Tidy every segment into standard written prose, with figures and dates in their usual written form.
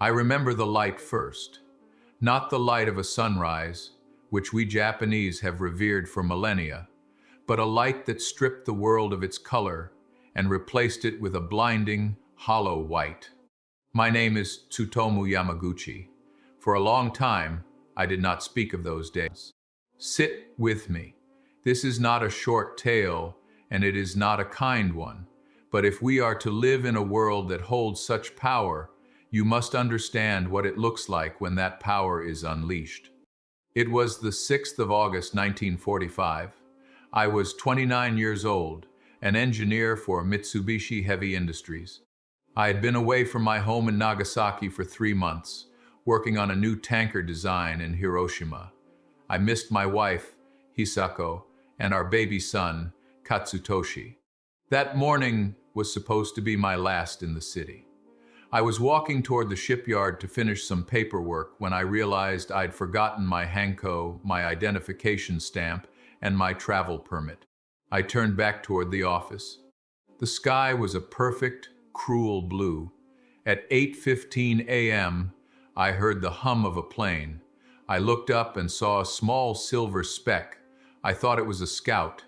I remember the light first, not the light of a sunrise, which we Japanese have revered for millennia, but a light that stripped the world of its color and replaced it with a blinding, hollow white. My name is Tsutomu Yamaguchi. For a long time, I did not speak of those days. Sit with me. This is not a short tale, and it is not a kind one. But if we are to live in a world that holds such power, you must understand what it looks like when that power is unleashed. It was the 6th of August, 1945. I was 29 years old, an engineer for Mitsubishi Heavy Industries. I had been away from my home in Nagasaki for 3 months, working on a new tanker design in Hiroshima. I missed my wife, Hisako, and our baby son, Katsutoshi. That morning was supposed to be my last in the city. I was walking toward the shipyard to finish some paperwork when I realized I'd forgotten my hanko, my identification stamp, and my travel permit. I turned back toward the office. The sky was a perfect, cruel blue. At 8:15 a.m., I heard the hum of a plane. I looked up and saw a small silver speck. I thought it was a scout.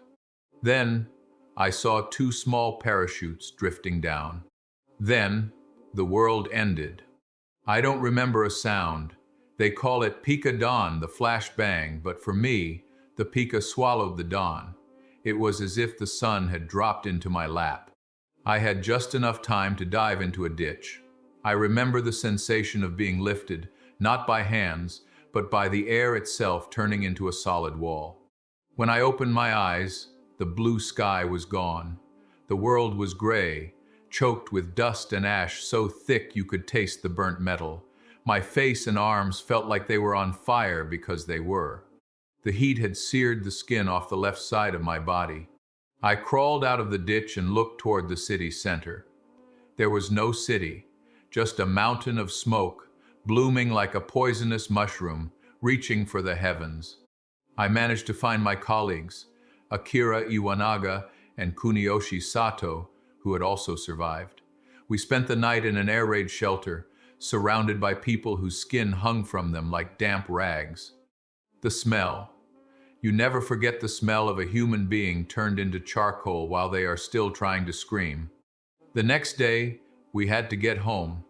Then, I saw 2 small parachutes drifting down. Then, the world ended. I don't remember a sound. They call it Pika Dawn, the flash bang, but for me, the Pika swallowed the dawn. It was as if the sun had dropped into my lap. I had just enough time to dive into a ditch. I remember the sensation of being lifted, not by hands, but by the air itself turning into a solid wall. When I opened my eyes, the blue sky was gone. The world was gray, choked with dust and ash so thick you could taste the burnt metal. My face and arms felt like they were on fire because they were. The heat had seared the skin off the left side of my body. I crawled out of the ditch and looked toward the city center. There was no city, just a mountain of smoke, blooming like a poisonous mushroom, reaching for the heavens. I managed to find my colleagues, Akira Iwanaga and Kuniyoshi Sato, who had also survived. We spent the night in an air raid shelter, surrounded by people whose skin hung from them like damp rags. The smell. You never forget the smell of a human being turned into charcoal while they are still trying to scream. The next day, we had to get home.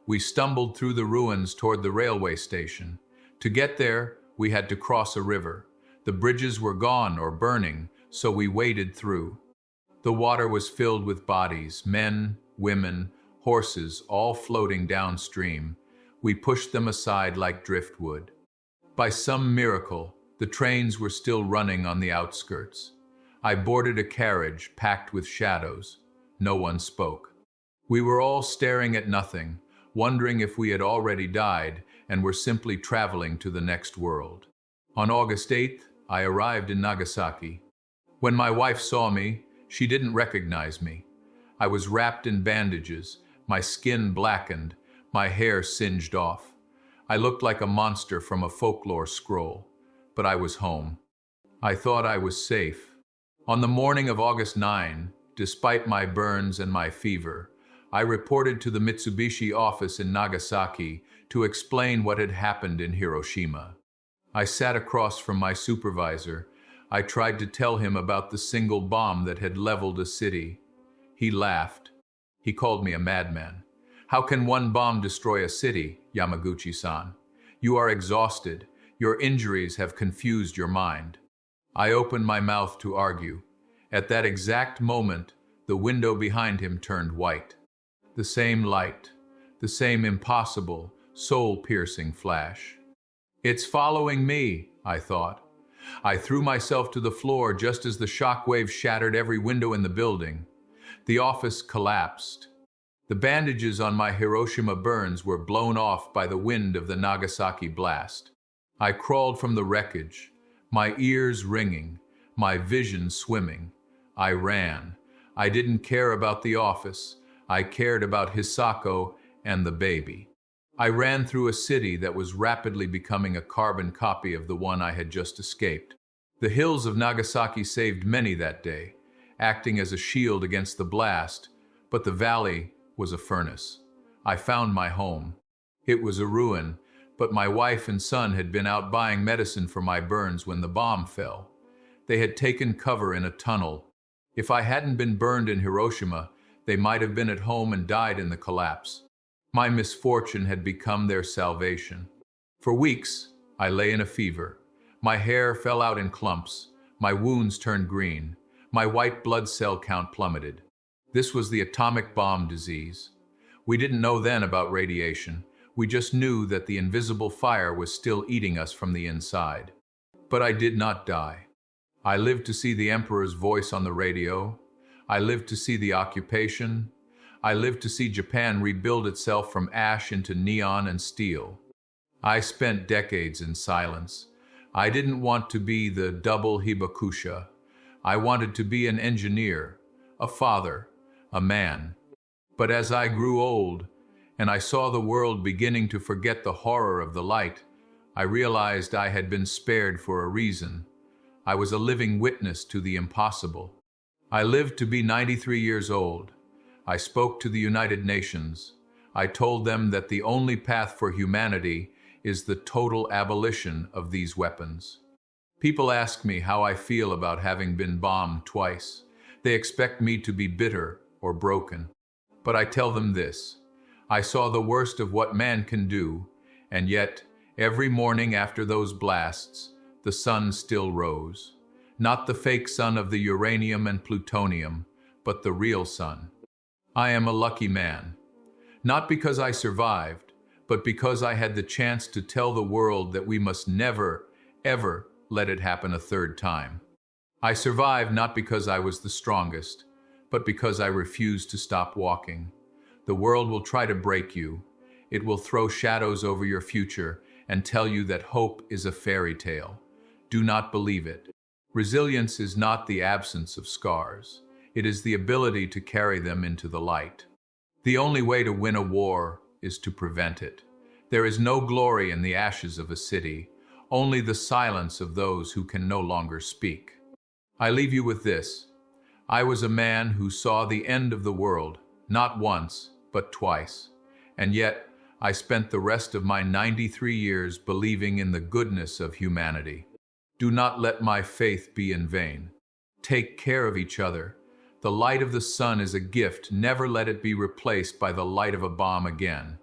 We stumbled through the ruins toward the railway station. To get there, we had to cross a river. The bridges were gone or burning, so we waded through. The water was filled with bodies, men, women, horses, all floating downstream. We pushed them aside like driftwood. By some miracle, the trains were still running on the outskirts. I boarded a carriage packed with shadows. No one spoke. We were all staring at nothing, wondering if we had already died and were simply traveling to the next world. On August 8th, I arrived in Nagasaki. When my wife saw me, she didn't recognize me. I was wrapped in bandages, my skin blackened, my hair singed off. I looked like a monster from a folklore scroll, but I was home. I thought I was safe. On the morning of August 9, despite my burns and my fever, I reported to the Mitsubishi office in Nagasaki to explain what had happened in Hiroshima. I sat across from my supervisor. I tried to tell him about the single bomb that had leveled a city. He laughed. He called me a madman. How can one bomb destroy a city, Yamaguchi-san? You are exhausted. Your injuries have confused your mind. I opened my mouth to argue. At that exact moment, the window behind him turned white. The same light, the same impossible, soul-piercing flash. It's following me, I thought. I threw myself to the floor just as the shockwave shattered every window in the building. The office collapsed. The bandages on my Hiroshima burns were blown off by the wind of the Nagasaki blast. I crawled from the wreckage, my ears ringing, my vision swimming. I ran. I didn't care about the office. I cared about Hisako and the baby. I ran through a city that was rapidly becoming a carbon copy of the one I had just escaped. The hills of Nagasaki saved many that day, acting as a shield against the blast, but the valley was a furnace. I found my home. It was a ruin, but my wife and son had been out buying medicine for my burns when the bomb fell. They had taken cover in a tunnel. If I hadn't been burned in Hiroshima, they might have been at home and died in the collapse. My misfortune had become their salvation. For weeks, I lay in a fever. My hair fell out in clumps. My wounds turned green. My white blood cell count plummeted. This was the atomic bomb disease. We didn't know then about radiation. We just knew that the invisible fire was still eating us from the inside. But I did not die. I lived to see the emperor's voice on the radio. I lived to see the occupation. I lived to see Japan rebuild itself from ash into neon and steel. I spent decades in silence. I didn't want to be the Double Hibakusha. I wanted to be an engineer, a father, a man. But as I grew old, and I saw the world beginning to forget the horror of the light, I realized I had been spared for a reason. I was a living witness to the impossible. I lived to be 93 years old. I spoke to the United Nations. I told them that the only path for humanity is the total abolition of these weapons. People ask me how I feel about having been bombed twice. They expect me to be bitter or broken. But I tell them this: I saw the worst of what man can do, and yet, every morning after those blasts, the sun still rose. Not the fake sun of the uranium and plutonium, but the real sun. I am a lucky man. Not because I survived, but because I had the chance to tell the world that we must never, ever let it happen a third time. I survived not because I was the strongest, but because I refused to stop walking. The world will try to break you. It will throw shadows over your future and tell you that hope is a fairy tale. Do not believe it. Resilience is not the absence of scars. It is the ability to carry them into the light. The only way to win a war is to prevent it. There is no glory in the ashes of a city, only the silence of those who can no longer speak. I leave you with this. I was a man who saw the end of the world, not once, but twice. And yet, I spent the rest of my 93 years believing in the goodness of humanity. Do not let my faith be in vain. Take care of each other. The light of the sun is a gift. Never let it be replaced by the light of a bomb again.